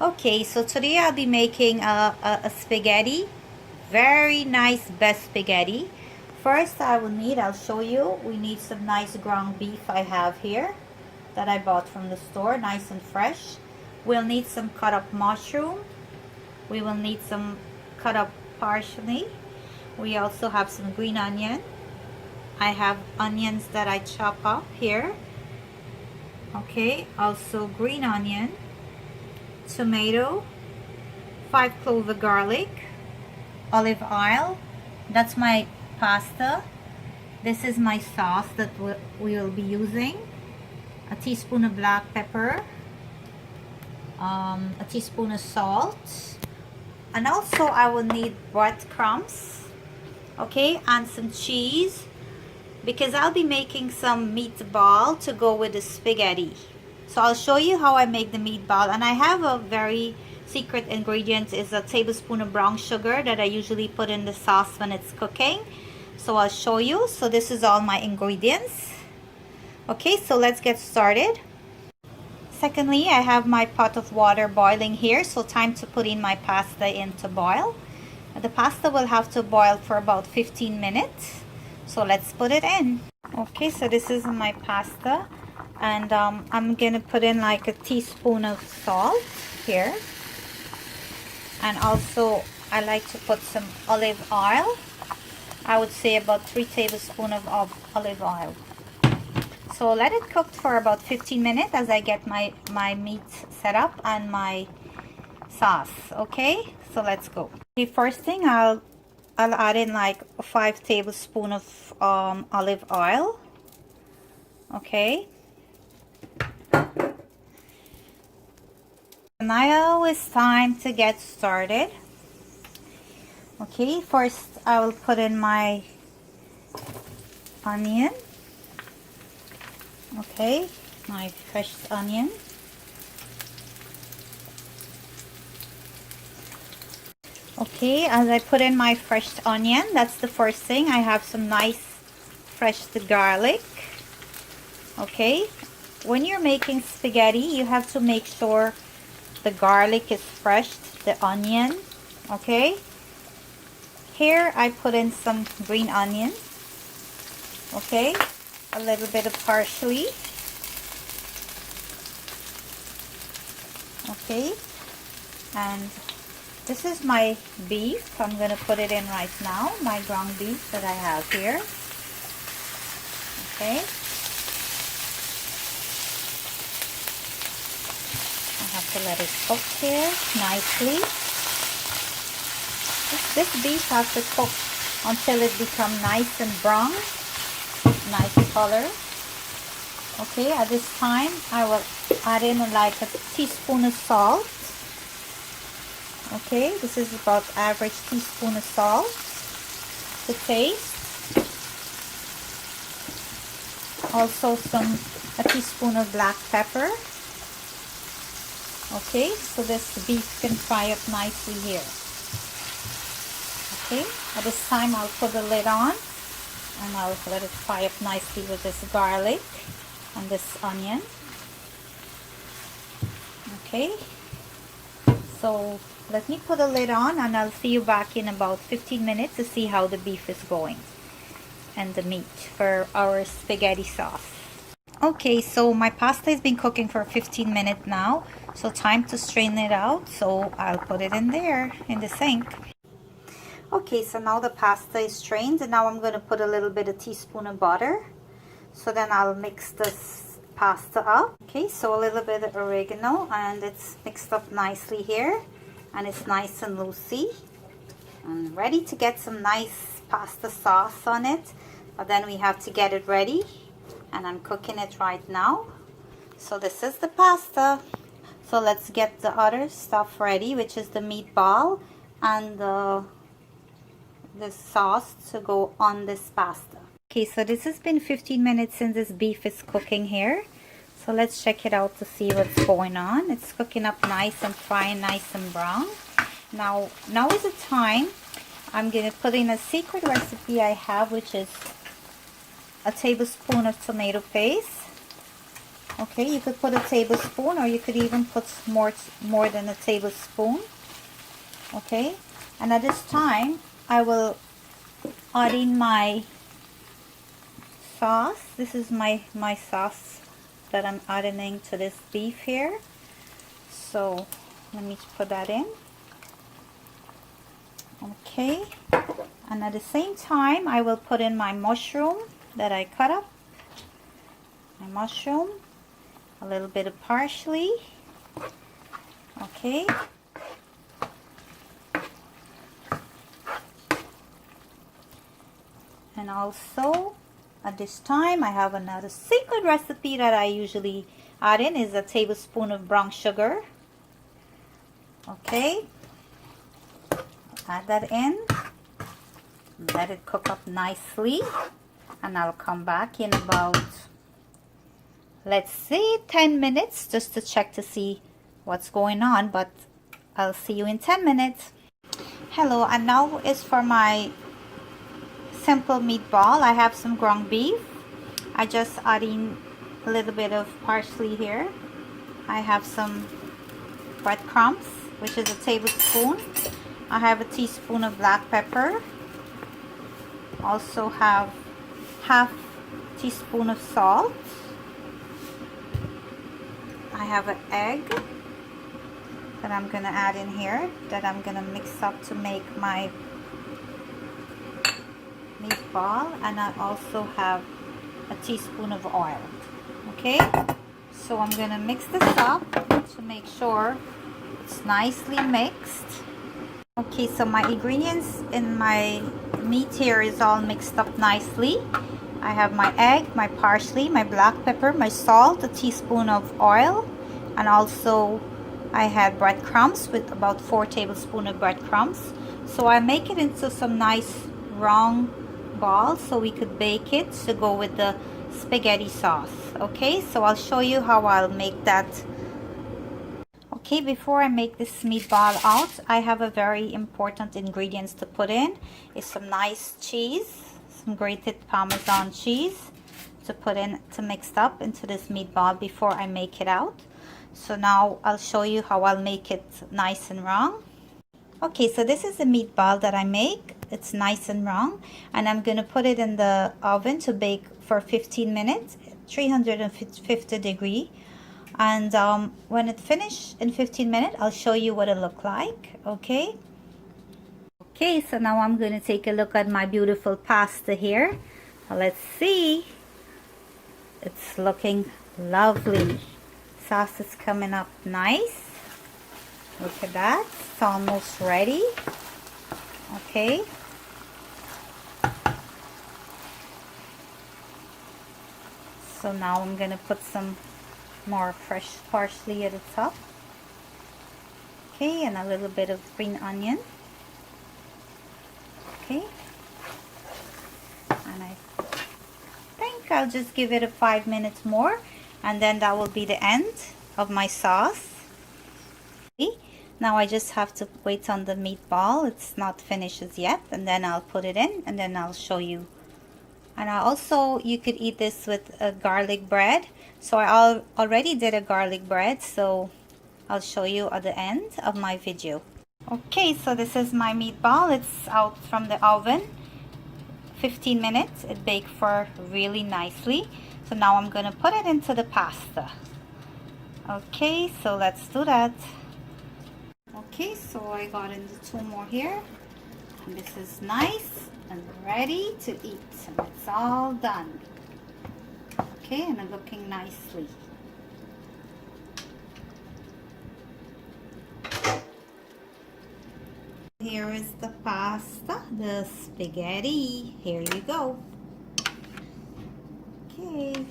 Okay, so today I'll be making a spaghetti. Very nice best spaghetti. First I'll show you, we need some nice ground beef I have here that I bought from the store, nice and fresh. We'll need some cut up mushroom. We will need some cut up parsley. We also have some green onion. I have onions that I chop up here. Okay, also green onion, tomato, 5 cloves of garlic, olive oil. That's my pasta. This is my sauce that we will be using. A teaspoon of black pepper, a teaspoon of salt, and also I will need breadcrumbs, okay, and some cheese, because I'll be making some meatball to go with the spaghetti. So I'll show you how I make the meatball, and I have a very secret ingredient is a tablespoon of brown sugar that I usually put in the sauce when it's cooking. So I'll show you. So this is all my ingredients. Okay, so let's get started. Secondly, I have my pot of water boiling here, so time to put in my pasta in to boil. The pasta will have to boil for about 15 minutes. So let's put it in. Okay, so this is my pasta, and I'm gonna put in like a teaspoon of salt here, and also I like to put some olive oil. I would say about 3 tablespoons of olive oil. So let it cook for about 15 minutes as I get my meat set up and my sauce. Okay, so let's go. The first thing I'll add in like 5 tablespoons of olive oil. Okay. Now it's time to get started. Okay, first I will put in my onion. Okay, my fresh onion. Okay, as I put in my fresh onion, that's the first thing. I have some nice fresh garlic. Okay, when you're making spaghetti, you have to make sure the garlic is fresh, the onion. Okay, here I put in some green onion. Okay, a little bit of parsley. Okay, and this is my beef. I'm going to put it in right now, my ground beef that I have here. Okay, I have to let it cook here nicely. This beef has to cook until it becomes nice and brown, nice color. Okay, at this time I will add in like a teaspoon of salt. Okay, this is about average teaspoon of salt to taste. Also a teaspoon of black pepper. Okay, so this beef can fry up nicely here. Okay, at this time I'll put the lid on and I'll let it fry up nicely with this garlic and this onion. Okay, so let me put a lid on and I'll see you back in about 15 minutes to see how the beef is going and the meat for our spaghetti sauce. Okay, so my pasta has been cooking for 15 minutes now, so time to strain it out. So I'll put it in there in the sink. Okay, so now the pasta is strained, and now I'm going to put a little bit of teaspoon of butter. So then I'll mix this pasta up. Okay, so a little bit of oregano, and it's mixed up nicely here, and it's nice and loosey and ready to get some nice pasta sauce on it. But then we have to get it ready, and I'm cooking it right now. So this is the pasta. So let's get the other stuff ready, which is the meatball and the sauce to go on this pasta. Okay, so this has been 15 minutes since this beef is cooking here. So let's check it out to see what's going on. It's cooking up nice and frying nice and brown. Now is the time I'm going to put in a secret recipe I have, which is a tablespoon of tomato paste. Okay, you could put a tablespoon, or you could even put more than a tablespoon. Okay, and at this time I will add in my sauce. This is my sauce that I'm adding to this beef here. So let me put that in. Okay, and at the same time I will put in my mushroom that I cut up. My mushroom, a little bit of parsley. Okay, and also at this time I have another secret recipe that I usually add in, is a tablespoon of brown sugar. Okay, add that in, let it cook up nicely, and I'll come back in about, let's say, 10 minutes just to check to see what's going on, but I'll see you in 10 minutes. Hello, and now is for my simple meatball. I have some ground beef. I just add in a little bit of parsley here. I have some breadcrumbs, which is a tablespoon. I have a teaspoon of black pepper. Also have half teaspoon of salt. I have an egg that I'm gonna add in here, that I'm gonna mix up to make my meatball, and I also have a teaspoon of oil. Okay, so I'm gonna mix this up to make sure it's nicely mixed. Okay, so my ingredients in my meat here is all mixed up nicely. I have my egg, my parsley, my black pepper, my salt, a teaspoon of oil, and also I had breadcrumbs with about 4 tablespoons of breadcrumbs. So I make it into some nice round balls so we could bake it to go with the spaghetti sauce. Okay, so I'll show you how I'll make that. Okay, before I make this meatball out, I have a very important ingredients to put in. Is some nice cheese, some grated Parmesan cheese to put in, to mix up into this meatball before I make it out. So now I'll show you how I'll make it nice and round. Okay, so this is the meatball that I make. It's nice and round, and I'm gonna put it in the oven to bake for 15 minutes, 350 degree. And when it finishes in 15 minutes, I'll show you what it look like. Okay. Okay, so now I'm gonna take a look at my beautiful pasta here. Let's see. It's looking lovely. Sauce is coming up nice. Look at that. It's almost ready. Okay. So now I'm gonna put some more fresh parsley at the top. Okay, and a little bit of green onion. Okay, and I think I'll just give it a 5 minutes more, and then that will be the end of my sauce. Okay, now I just have to wait on the meatball. It's not finished as yet, and then I'll put it in, and then I'll show you. And I also, you could eat this with a garlic bread. So I already did a garlic bread, so I'll show you at the end of my video. Okay, so this is my meatball. It's out from the oven. 15 minutes. It baked for really nicely. So now I'm gonna put it into the pasta. Okay, so let's do that. Okay, so I got in the 2 more here. And this is nice and ready to eat. And it's all done. Okay, and it's looking nicely. Here is the pasta, the spaghetti. Here you go. Okay.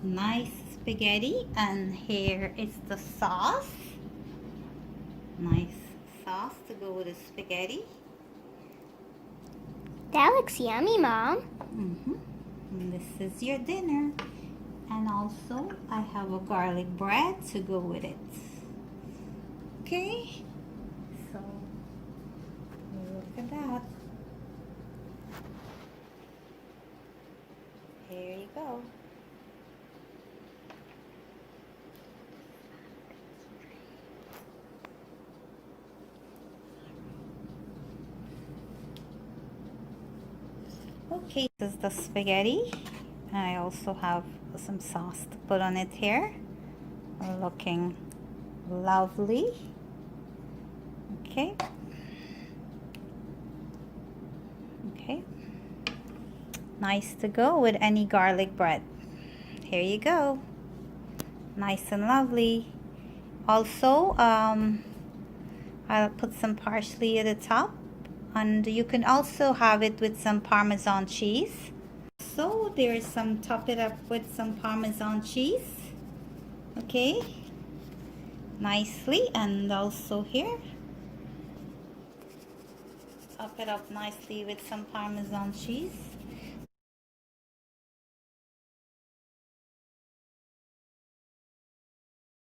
Nice spaghetti, and here is the sauce. Nice sauce to go with the spaghetti. That looks yummy, Mom. And this is your dinner. And also, I have a garlic bread to go with it. Okay? So, look at that. Okay, this is the spaghetti. I also have some sauce to put on it here. Looking lovely. Okay. Okay. Nice to go with any garlic bread. Here you go. Nice and lovely. Also, I'll put some parsley at the top, and you can also have it with some Parmesan cheese. So there's some, top it up with some Parmesan cheese. Okay, nicely, and also here, top it up nicely with some Parmesan cheese.